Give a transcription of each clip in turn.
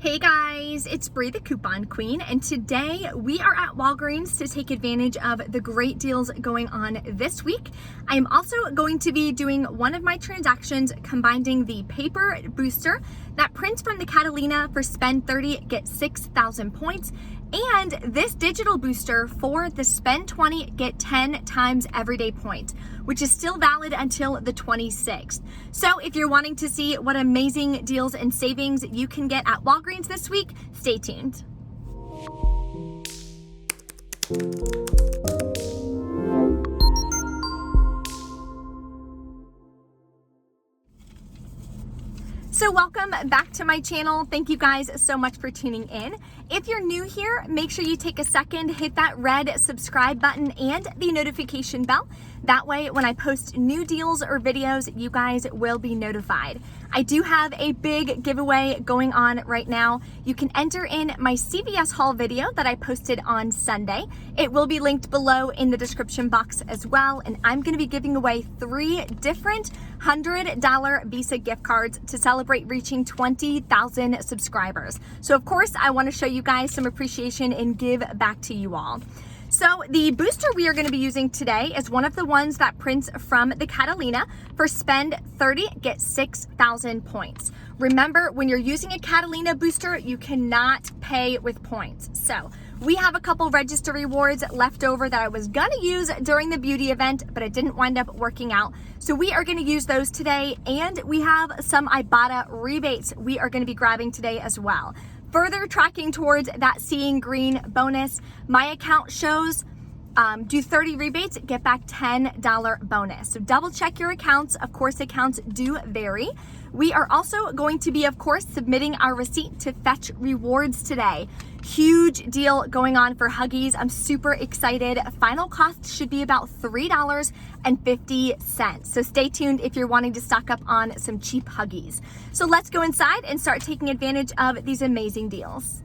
Hey guys, it's Bree the Coupon Queen, and today we are at Walgreens to take advantage of the great deals going on this week. I am also going to be doing one of my transactions combining the paper booster that prints from the Catalina for spend 30, get 6,000 points, and this digital booster for the spend 20, get 10 times everyday points, which is still valid until the 26th. So if you're wanting to see what amazing deals and savings you can get at Walgreens this week, stay tuned. So welcome back to my channel. Thank you guys so much for tuning in. If you're new here, make sure you take a second, hit that red subscribe button and the notification bell. That way, when I post new deals or videos, you guys will be notified. I do have a big giveaway going on right now. You can enter in my CVS haul video that I posted on Sunday. It will be linked below in the description box as well. And I'm gonna be giving away 3 different $100 VISA gift cards to celebrate reaching 20,000 subscribers. So of course, I wanna show you guys some appreciation and give back to you all. So the booster we are going to be using today is one of the ones that prints from the Catalina for spend 30, get 6,000 points. Remember, when you're using a Catalina booster, you cannot pay with points. So we have a couple register rewards left over that I was going to use during the beauty event, but it didn't wind up working out. So we are going to use those today, and we have some Ibotta rebates we are going to be grabbing today as well. Further tracking towards that seeing green bonus, my account shows do 30 rebates, get back $10 bonus. So double check your accounts. Of course, accounts do vary. We are also going to be, of course, submitting our receipt to fetch rewards today. Huge deal going on for Huggies. I'm super excited. Final cost should be about $3.50. So stay tuned if you're wanting to stock up on some cheap Huggies. So let's go inside and start taking advantage of these amazing deals.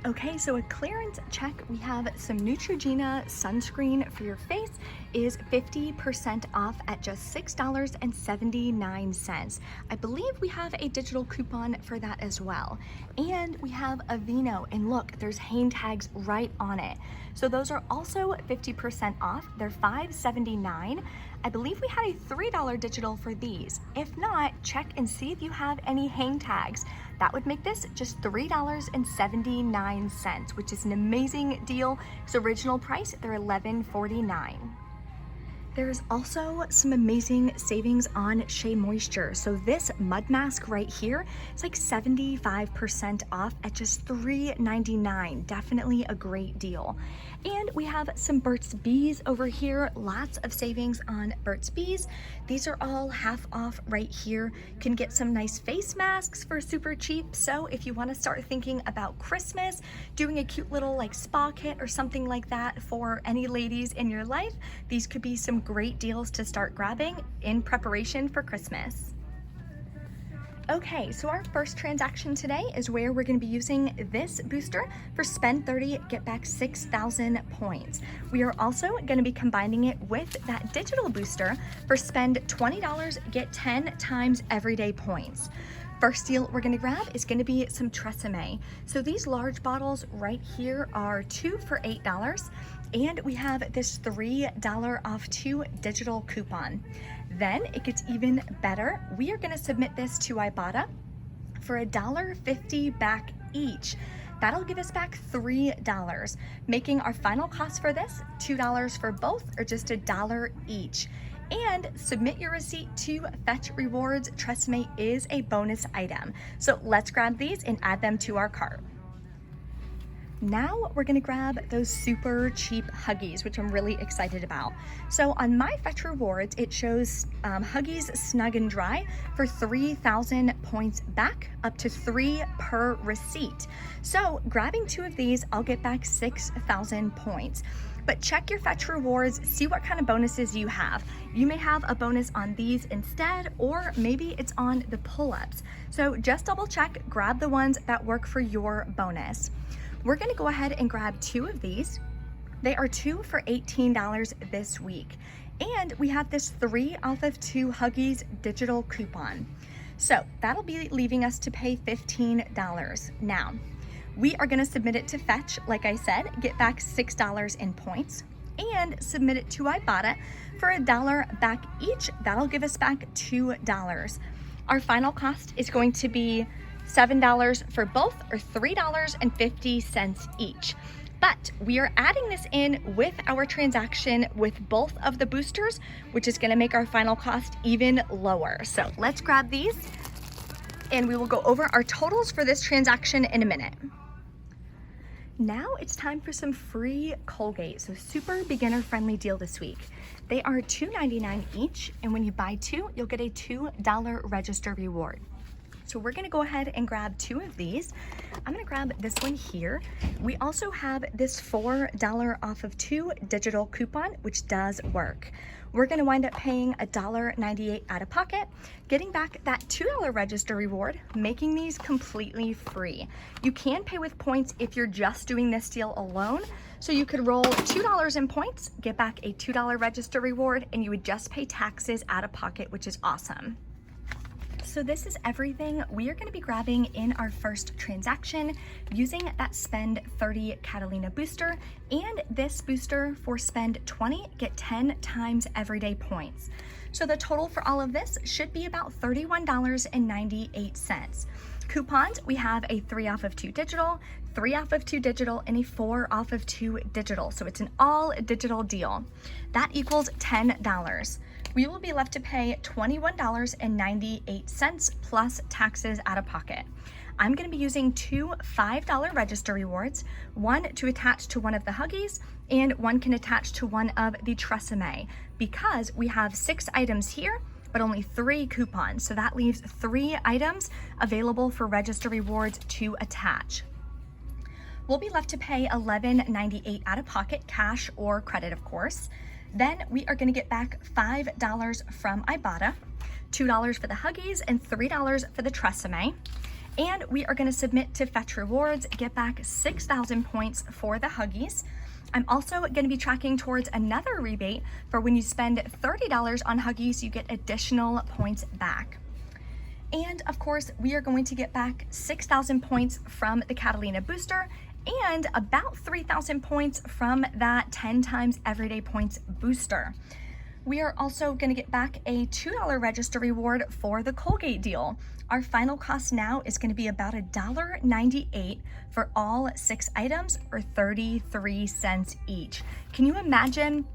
Okay, so a clearance check, we have some Neutrogena sunscreen for your face is 50% off at just $6.79. I believe we have a digital coupon for that as well. And we have a Vino, and look, there's hang tags right on it. So those are also 50% off. They're $5.79. I believe we had a $3 digital for these. If not, check and see if you have any hang tags. That would make this just $3.79, which is an amazing deal. Its original price, they're $11.49. There's also some amazing savings on Shea Moisture. So this mud mask right here, it's like 75% off at just $3.99. Definitely a great deal. And we have some Burt's Bees over here. Lots of savings on Burt's Bees. These are all half off right here. You can get some nice face masks for super cheap. So if you want to start thinking about Christmas, doing a cute little like spa kit or something like that for any ladies in your life, these could be some great deals to start grabbing in preparation for Christmas. Okay, so our first transaction today is where we're going to be using this booster for spend 30, get back 6,000 points. We are also going to be combining it with that digital booster for spend $20, get 10 times everyday points. First deal we're going to grab is going to be some Tresemme. So these large bottles right here are 2 for $8. And we have this $3 off 2 digital coupon. Then it gets even better. We are gonna submit this to Ibotta for $1.50 back each. That'll give us back $3, making our final cost for this $2 for both, or just $1 each. And submit your receipt to Fetch Rewards. Tresemme is a bonus item. So let's grab these and add them to our cart. Now we're gonna grab those super cheap Huggies, which I'm really excited about. So on my Fetch Rewards, it shows Huggies Snug and Dry for 3,000 points back, up to 3 per receipt. So grabbing 2 of these, I'll get back 6,000 points. But check your Fetch Rewards, see what kind of bonuses you have. You may have a bonus on these instead, or maybe it's on the pull-ups. So just double check, grab the ones that work for your bonus. We're gonna go ahead and grab 2 of these. They are 2 for $18 this week. And we have this 3 off of 2 Huggies digital coupon. So that'll be leaving us to pay $15. Now, we are gonna submit it to Fetch, like I said, get back $6 in points, and submit it to Ibotta for $1 back each. That'll give us back $2. Our final cost is going to be $7 for both, or $3.50 each. But we are adding this in with our transaction with both of the boosters, which is gonna make our final cost even lower. So let's grab these and we will go over our totals for this transaction in a minute. Now it's time for some free Colgate. So super beginner friendly deal this week. They are $2.99 each, and when you buy two, you'll get a $2 register reward. So we're gonna go ahead and grab two of these. I'm gonna grab this one here. We also have this $4 off of 2 digital coupon, which does work. We're gonna wind up paying $1.98 out of pocket, getting back that $2 register reward, making these completely free. You can pay with points if you're just doing this deal alone. So you could roll $2 in points, get back a $2 register reward, and you would just pay taxes out of pocket, which is awesome. So this is everything we are going to be grabbing in our first transaction using that spend 30 Catalina booster, and this booster for spend 20 get 10 times everyday points. So the total for all of this should be about $31.98. Coupons, we have a 3 off of 2 digital, 3 off of 2 digital, and a 4 off of 2 digital. So it's an all digital deal. That equals $10. We will be left to pay $21.98 plus taxes out of pocket. I'm going to be using 2 $5 register rewards, one to attach to one of the Huggies, and one can attach to one of the Tresemme, because we have 6 items here, but only 3 coupons. So that leaves 3 items available for register rewards to attach. We'll be left to pay $11.98 out of pocket, cash or credit, of course. Then we are gonna get back $5 from Ibotta, $2 for the Huggies, and $3 for the Tresemme. And we are gonna submit to Fetch Rewards, get back 6,000 points for the Huggies. I'm also gonna be tracking towards another rebate for when you spend $30 on Huggies, you get additional points back. And of course, we are going to get back 6,000 points from the Catalina booster, and about 3,000 points from that 10 times everyday points booster. We are also gonna get back a $2 register reward for the Colgate deal. Our final cost now is gonna be about $1.98 for all 6 items, or 33 cents each. Can you imagine?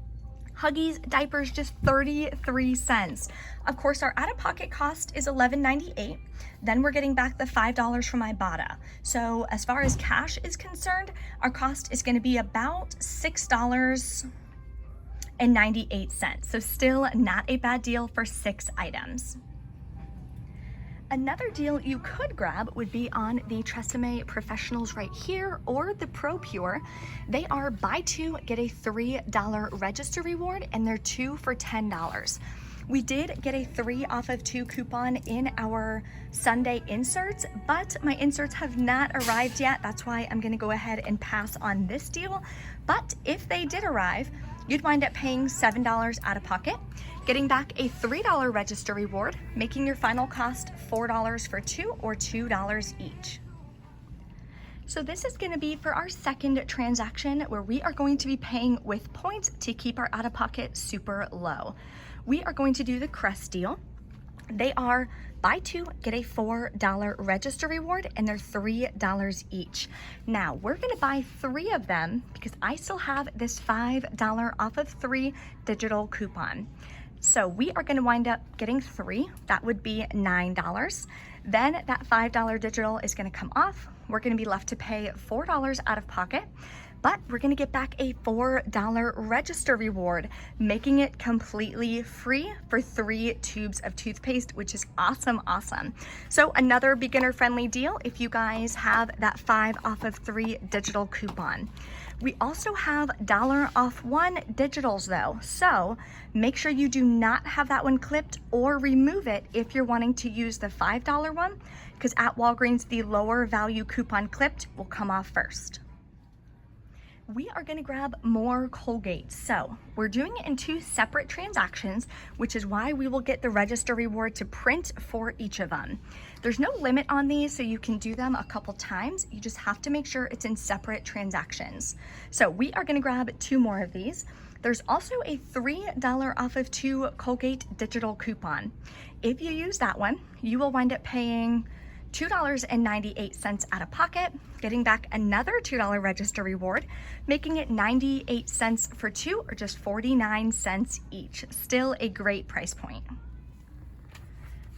Huggies Diapers, just 33 cents. Of course, our out-of-pocket cost is $11.98. Then we're getting back the $5 from Ibotta. So as far as cash is concerned, our cost is gonna be about $6.98. So still not a bad deal for 6 items. Another deal you could grab would be on the Tresemme Professionals right here, or the Pro Pure. They are buy 2, get a $3 register reward, and they're 2 for $10. We did get a 3 off of 2 coupon in our Sunday inserts, but my inserts have not arrived yet. That's why I'm gonna go ahead and pass on this deal. But if they did arrive, you'd wind up paying $7 out of pocket, getting back a $3 register reward, making your final cost $4 for 2, or $2 each. So this is gonna be for our second transaction, where we are going to be paying with points to keep our out-of-pocket super low. We are going to do the Crest deal. They are buy 2, get a $4 register reward, and they're $3 each. Now, we're gonna buy 3 of them because I still have this $5 off of 3 digital coupon. So we are gonna wind up getting 3, that would be $9. Then that $5 digital is gonna come off. We're gonna be left to pay $4 out of pocket, but we're gonna get back a $4 register reward, making it completely free for 3 tubes of toothpaste, which is awesome, awesome. So another beginner-friendly deal if you guys have that 5 off of 3 digital coupon. We also have $1 off 1 digitals though, so make sure you do not have that one clipped or remove it if you're wanting to use the $5 one, because at Walgreens, the lower value coupon clipped will come off first. we are gonna grab more Colgate. So we're doing it in 2 separate transactions, which is why we will get the register reward to print for each of them. There's no limit on these, so you can do them a couple times. You just have to make sure it's in separate transactions. So we are gonna grab 2 more of these. There's also a $3 off of 2 Colgate digital coupon. If you use that one, you will wind up paying $2.98 out of pocket, getting back another $2 register reward, making it 98 cents for 2 or just 49 cents each. Still a great price point.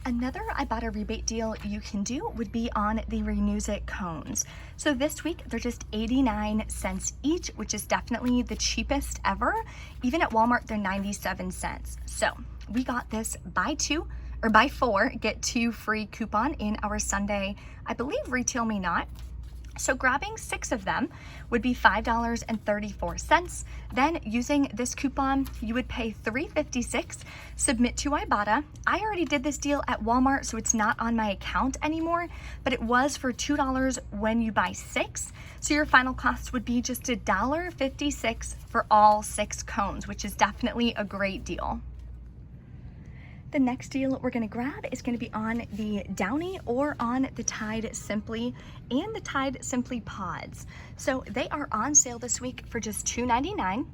Another Ibotta rebate deal you can do would be on the Renews It cones. So this week they're just 89 cents each, which is definitely the cheapest ever. Even at Walmart, they're 97 cents. So we got this buy 4, get 2 free coupon in our Sunday, I believe Retail Me Not. So grabbing 6 of them would be $5.34. Then using this coupon, you would pay $3.56, submit to Ibotta. I already did this deal at Walmart, so it's not on my account anymore, but it was for $2 when you buy 6. So your final cost would be just $1.56 for all 6 cones, which is definitely a great deal. The next deal we're gonna grab is gonna be on the Downy or on the Tide Simply and the Tide Simply Pods. So they are on sale this week for just $2.99.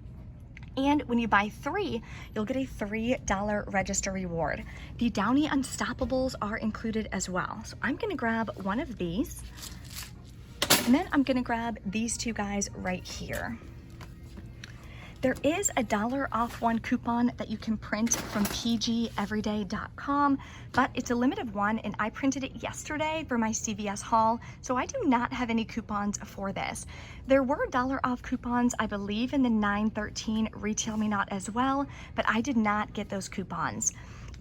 And when you buy 3, you'll get a $3 register reward. The Downy Unstoppables are included as well. So I'm gonna grab one of these, and then I'm gonna grab these 2 guys right here. There is a $1 off 1 coupon that you can print from pgeveryday.com, but it's a limited one, and I printed it yesterday for my CVS haul, so I do not have any coupons for this. There were $1 off coupons, I believe, in the 9/13 Retail Me Not as well, but I did not get those coupons.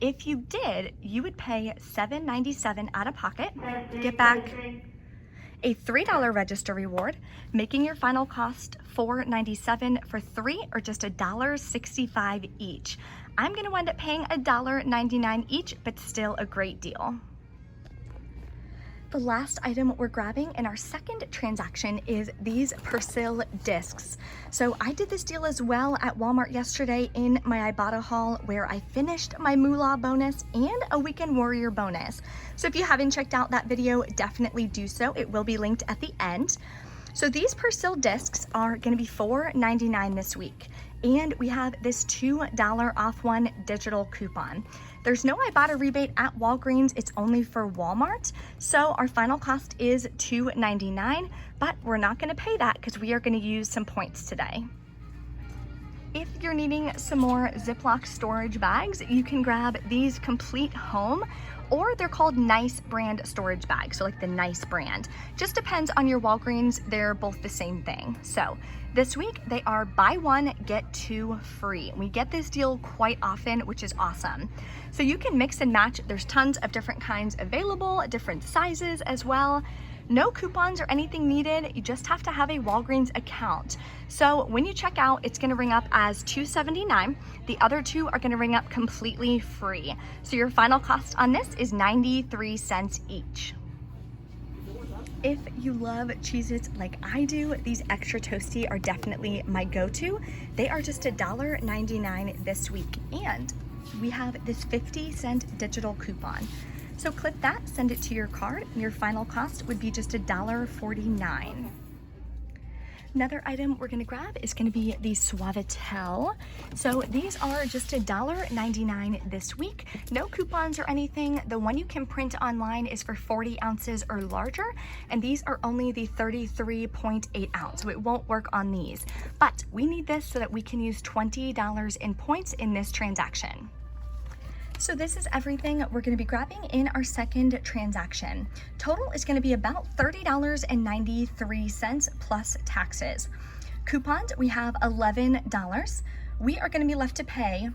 If you did, you would pay $7.97 out of pocket, get back a $3 register reward, making your final cost $4.97 for 3 or just $1.65 each. I'm gonna wind up paying $1.99 each, but still a great deal. The last item we're grabbing in our second transaction is these Purcell Disks. So I did this deal as well at Walmart yesterday in my Ibotta haul, where I finished my Moolah bonus and a Weekend Warrior bonus. So if you haven't checked out that video, definitely do so. It will be linked at the end. So these Purcell Disks are gonna be $4.99 this week. And we have this $2 off 1 digital coupon. There's no Ibotta rebate at Walgreens, it's only for Walmart. So our final cost is $2.99, but we're not gonna pay that because we are gonna use some points today. If you're needing some more Ziploc storage bags, you can grab these Complete Home, or they're called Nice brand storage bags, so like the Nice brand. Just depends on your Walgreens, they're both the same thing. So this week they are buy 1, get 2 free. We get this deal quite often, which is awesome. So you can mix and match. There's tons of different kinds available, different sizes as well. No coupons or anything needed. You just have to have a Walgreens account. So when you check out, it's gonna ring up as $2.79. The other 2 are gonna ring up completely free. So your final cost on this is 93 cents each. If you love Cheez-Its like I do, these extra toasty are definitely my go-to. They are just $1.99 this week. And we have this 50-cent digital coupon. So clip that, send it to your card, and your final cost would be just $1.49. Another item we're gonna grab is gonna be the Suavitel. So these are just $1.99 this week. No coupons or anything. The one you can print online is for 40 ounces or larger, and these are only the 33.8 ounce, so it won't work on these. But we need this so that we can use $20 in points in this transaction. So this is everything we're gonna be grabbing in our second transaction. Total is gonna be about $30.93 plus taxes. Coupons, we have $11. We are gonna be left to pay,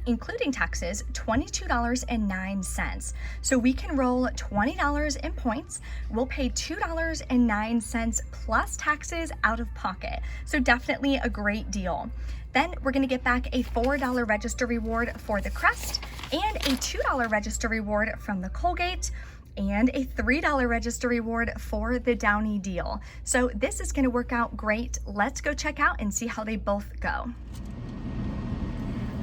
including taxes, $22.09. So we can roll $20 in points. We'll pay $2.09 plus taxes out of pocket. So definitely a great deal. Then we're gonna get back a $4 register reward for the Crest and a $2 register reward from the Colgate. and a $3 register reward for the Downy deal. So this is gonna work out great. Let's go check out and see how they both go.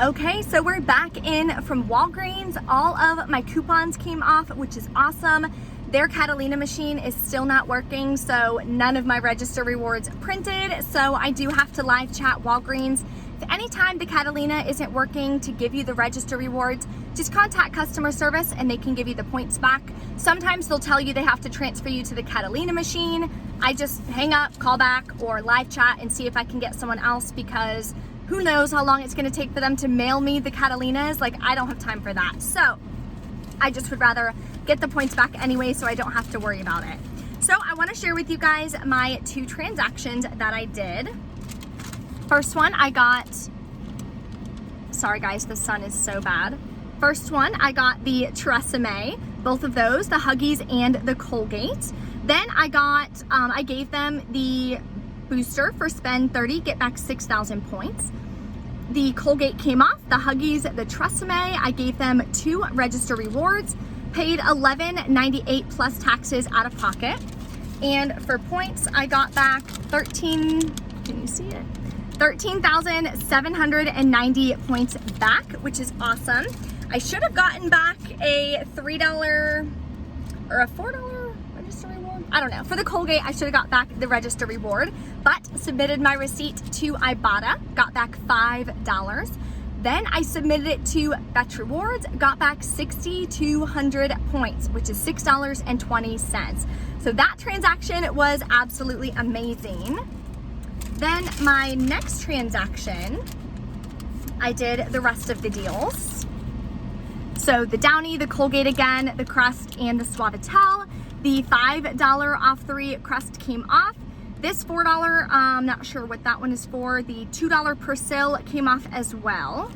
Okay, so we're back in from Walgreens. All of my coupons came off, which is awesome. Their Catalina machine is still not working, so none of my register rewards printed. So I do have to live chat Walgreens. If anytime the Catalina isn't working to give you the register rewards, just contact customer service and they can give you the points back. Sometimes they'll tell you they have to transfer you to the Catalina machine. I just hang up, call back, or live chat and see if I can get someone else, because who knows how long it's gonna take for them to mail me the Catalinas. Like, I don't have time for that. So I just would rather get the points back anyway so I don't have to worry about it. So I wanna share with you guys my 2 transactions that I did. First one I got, sorry guys, the sun is so bad. First one, I got the Tresemme, both of those, the Huggies and the Colgate. Then I got, I gave them the booster for spend 30, get back 6,000 points. The Colgate came off, the Huggies, the Tresemme, I gave them 2 register rewards, paid $11.98 plus taxes out of pocket. And for points, I got back 13,790 points back, which is awesome. I should have gotten back a $3 or a $4 register reward. I don't know. For the Colgate, I should have got back the register reward, but submitted my receipt to Ibotta, got back $5. Then I submitted it to Fetch Rewards, got back 6,200 points, which is $6.20. So that transaction was absolutely amazing. Then my next transaction, I did the rest of the deals. So the Downy, the Colgate again, the Crest, and the Suavitel. The $5 off 3 Crest came off. This $4, I'm not sure what that one is for. The $2 Purcell came off as well.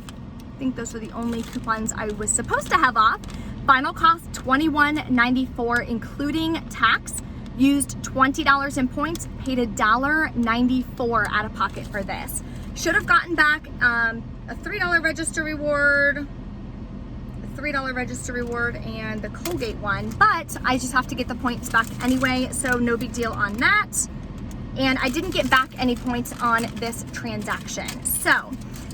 I think those were the only coupons I was supposed to have off. Final cost $21.94, including tax. Used $20 in points, paid $1.94 out of pocket for this. Should have gotten back a $3 register reward, and the Colgate one, but I just have to get the points back anyway, so no big deal on that. And I didn't get back any points on this transaction. So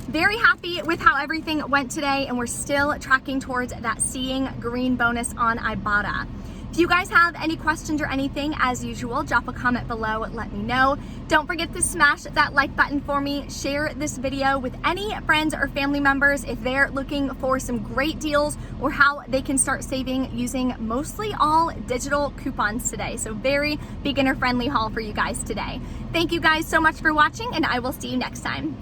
very happy with how everything went today, and we're still tracking towards that Seeing Green bonus on Ibotta. If you guys have any questions or anything, as usual, drop a comment below, let me know. Don't forget to smash that like button for me. Share this video with any friends or family members if they're looking for some great deals or how they can start saving using mostly all digital coupons today. So very beginner friendly haul for you guys today. Thank you guys so much for watching, and I will see you next time.